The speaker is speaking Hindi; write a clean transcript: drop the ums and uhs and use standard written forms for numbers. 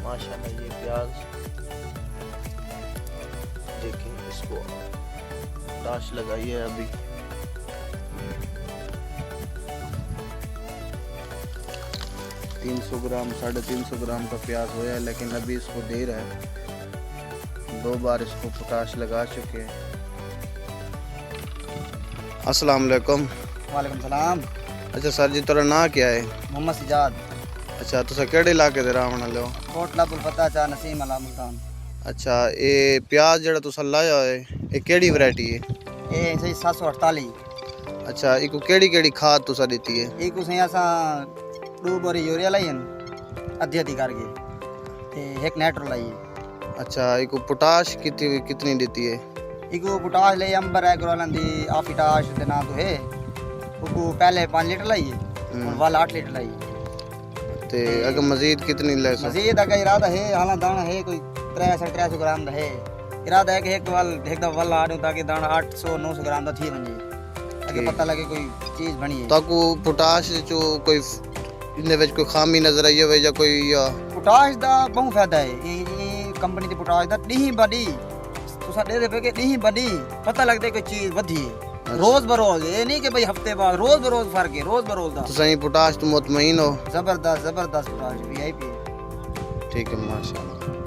माशाल्लाह ये प्याज देखिए, इसको ताश लगाई है अभी। $300 ग्राम 350 ग्राम का प्याज होया है, लेकिन अभी इसको देर है। 2 बार इसको पोटाश लगा चुके हैं। अस्सलाम वालेकुम। वालेकुम सलाम। अच्छा सर जी, तेरा नाम क्या है? मोहम्मद सिजाद। अच्छा, तुसा केड़े इलाके दे रहने वाले हो? कोटला पुलपता चा नसीम अला मुल्तान। अच्छा, ये प्याज जड़ा तुसा लाया है ये केड़ी वैरायटी है? ये सही 748। अच्छा, इको केड़ी केड़ी खाद तुसा देती है? इको सही असा 2 बोरी यूरिया लाई आधी आधी करके ते 1 नाइट्रो लाई। अच्छा, इको पोटाश कितनी देती है? इको पोटाश ले अंबर एग्रोलन दी आफिटाश दे नाम तो है। उको पहले 5 लीटर लाई और वाला 8 लीटर लाई। ते अगर मजीद कितनी ले सो? मजीद अगर इरादा है हालां दाना है कोई 300 ग्राम दा है। इरादा है कि एक दा वाला आडू ताकि दाना 800-900 ग्राम दा थी वने, ताकि पता लगे कोई चीज बनी है। ताकू पोटाश जो कोई इनदे विच कोई खामी नजर आई होवे या कोई या पोटाश दा बहुत फायदा है। ये कंपनी दी पोटाश दा डी बड़ी तुसा दे पे कि डी बड़ी पता लगदे कोई चीज वधी है। रोज बरोज ये नहीं कि भाई हफ्ते बाद, रोज बरोज फर्क है, रोज बरोज दा। तो सही पोटाश तो मुतमईन हो? जबरदस्त पोटाश वीआईपी। ठीक है माशाल्लाह।